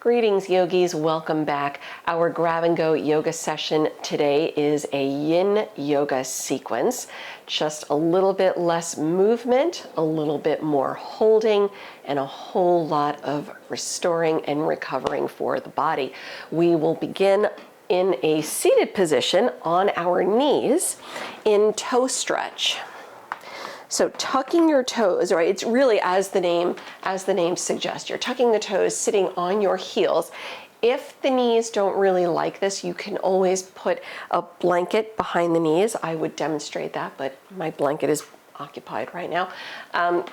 Greetings, yogis. Welcome back. Our grab and go yoga session today is a yin yoga sequence. Just a little bit less movement, a little bit more holding, and a whole lot of restoring and recovering for the body. We will begin in a seated position on our knees in toe stretch. So tucking your toes, right? It's really as the name suggests. You're tucking the toes, sitting on your heels. If the knees don't really like this, you can always put a blanket behind the knees. I would demonstrate that, but my blanket is occupied right now.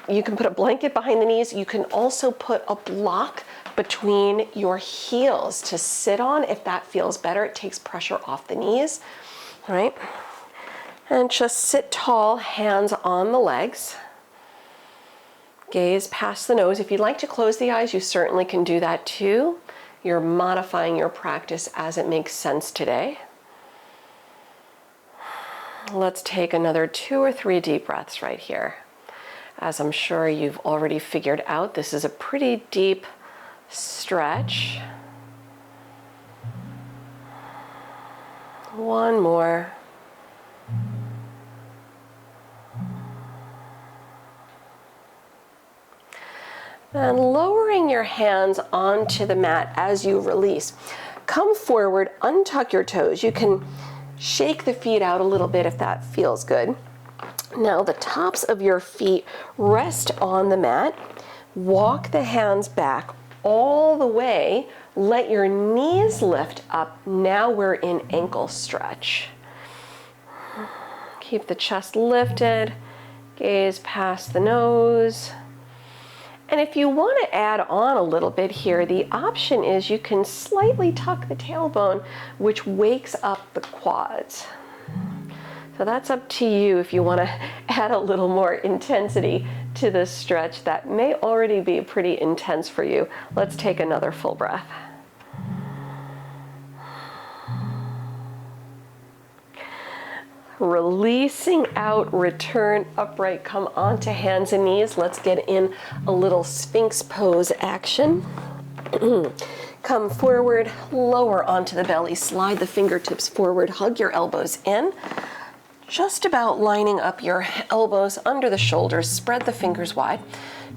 You can put a blanket behind the knees. You can also put a block between your heels to sit on if that feels better. It takes pressure off the knees, right? And just sit tall, hands on the legs. Gaze past the nose. If you'd like to close the eyes, you certainly can do that too. You're modifying your practice as it makes sense today. Let's take another 2 or 3 deep breaths right here. As I'm sure you've already figured out, this is a pretty deep stretch. One more. And lowering your hands onto the mat as you release. Come forward, untuck your toes. You can shake the feet out a little bit if that feels good. Now the tops of your feet rest on the mat. Walk the hands back all the way. Let your knees lift up. Now we're in ankle stretch. Keep the chest lifted. Gaze past the nose. And if you want to add on a little bit here, the option is you can slightly tuck the tailbone, which wakes up the quads. So that's up to you if you want to add a little more intensity to this stretch. That may already be pretty intense for you. Let's take another full breath. Releasing out, return upright, come onto hands and knees. Let's get in a little Sphinx pose action. Come forward, lower onto the belly, slide the fingertips forward, hug your elbows in. Just about lining up your elbows under the shoulders, spread the fingers wide.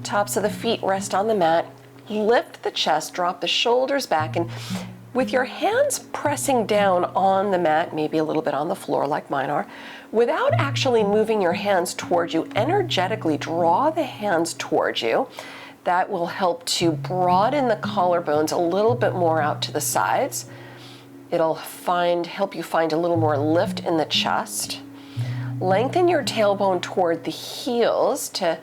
Tops of the feet rest on the mat. Lift the chest, drop the shoulders back, and with your hands pressing down on the mat, maybe a little bit on the floor like mine are, without actually moving your hands towards you, energetically draw the hands towards you. That will help to broaden the collarbones a little bit more out to the sides. It'll help you find a little more lift in the chest. Lengthen your tailbone toward the heels to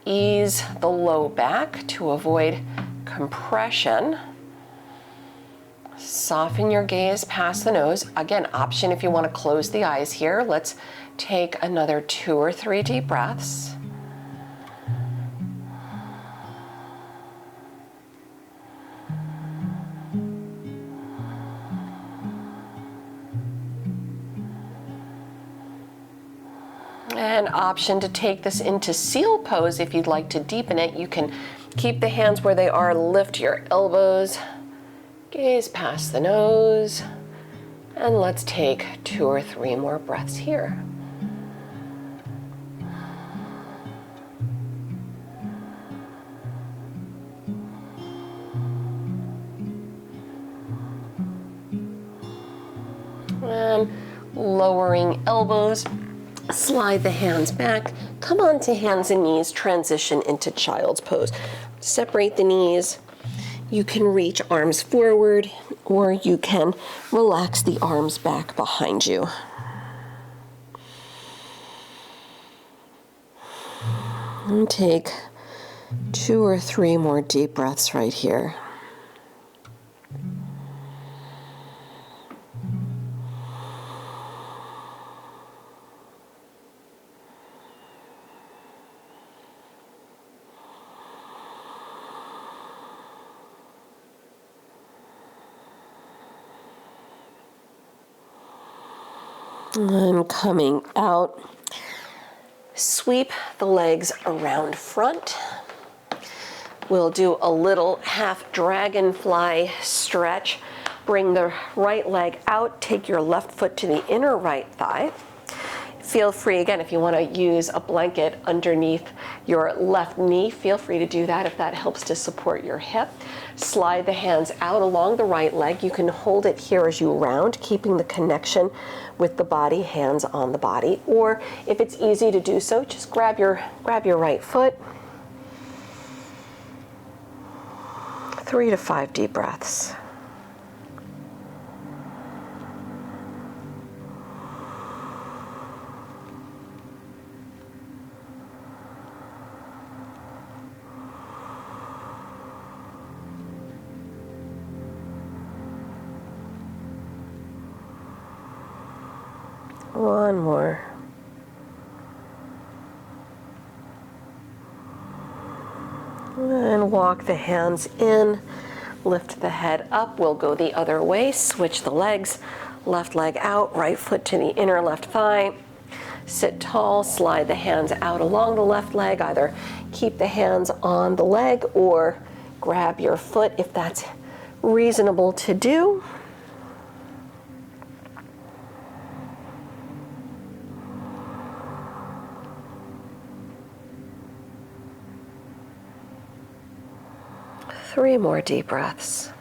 ease the low back to avoid compression. Soften your gaze past the nose. Again, option if you want to close the eyes here. Let's take another 2 or 3 deep breaths. And option to take this into seal pose if you'd like to deepen it. You can keep the hands where they are, lift your elbows. Gaze past the nose, and let's take 2 or 3 more breaths here. And lowering elbows, slide the hands back, come onto hands and knees, transition into child's pose. Separate the knees. You can reach arms forward, or you can relax the arms back behind you. And take 2 or 3 more deep breaths right here. And coming out, sweep the legs around front. We'll do a little half dragonfly stretch. Bring the right leg out, take your left foot to the inner right thigh. Feel free, again, if you want to use a blanket underneath your left knee, feel free to do that if that helps to support your hip. Slide the hands out along the right leg. You can hold it here as you round, keeping the connection with the body, hands on the body. Or if it's easy to do so, just grab your right foot. 3 to 5 deep breaths. One more. And walk the hands in, lift the head up. We'll go the other way, switch the legs, left leg out, right foot to the inner left thigh. Sit tall, slide the hands out along the left leg. Either keep the hands on the leg or grab your foot if that's reasonable to do. Three more deep breaths.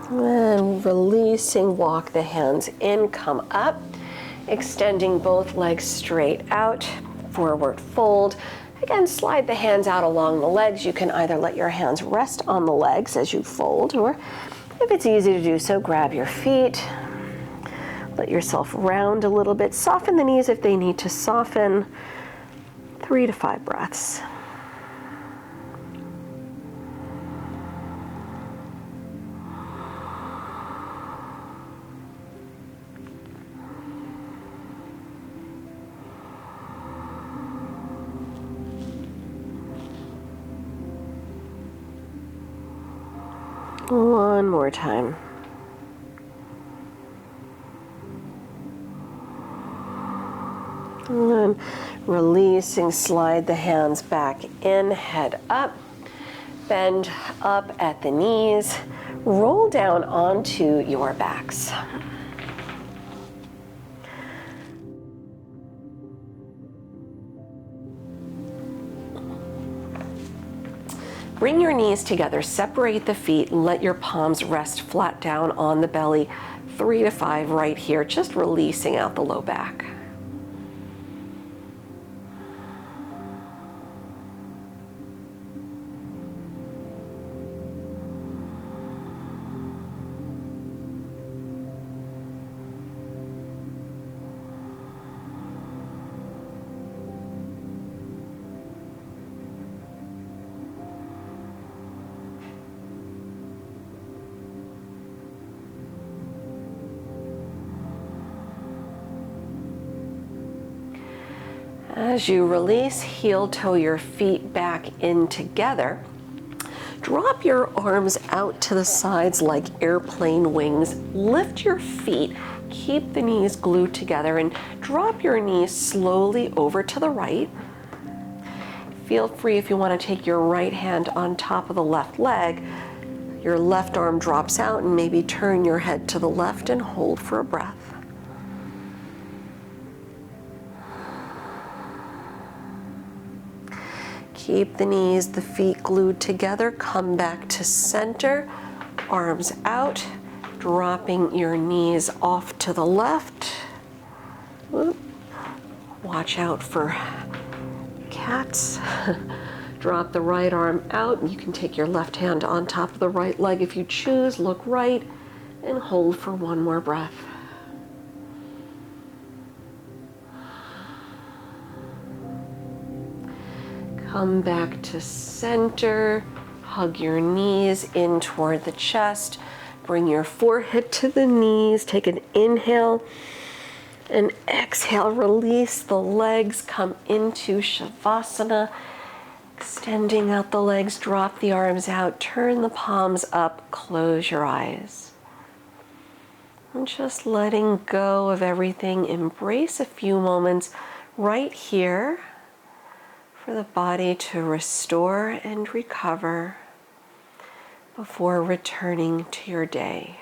And releasing, walk the hands in, come up, extending both legs straight out, forward fold. Again, slide the hands out along the legs. You can either let your hands rest on the legs as you fold, or if it's easy to do so, grab your feet. Let yourself round a little bit. Soften the knees if they need to soften. 3 to 5 breaths. One more time. And releasing, slide the hands back in, head up, bend up at the knees, roll down onto your backs. Bring your knees together, separate the feet, and let your palms rest flat down on the belly. 3 to 5 right here, just releasing out the low back. As you release, heel toe your feet back in together. Drop your arms out to the sides like airplane wings. Lift your feet, keep the knees glued together, and drop your knees slowly over to the right. Feel free if you want to take your right hand on top of the left leg. Your left arm drops out and maybe turn your head to the left and hold for a breath. Keep the knees, the feet glued together. Come back to center, arms out, dropping your knees off to the left. Watch out for cats. Drop the right arm out. You can take your left hand on top of the right leg if you choose. Look right and hold for one more breath. Come back to center, hug your knees in toward the chest, bring your forehead to the knees, take an inhale, and exhale, release the legs, come into Shavasana, Extending out the legs, drop the arms out, turn the palms up, close your eyes. And just letting go of everything, embrace a few moments right here for the body to restore and recover before returning to your day.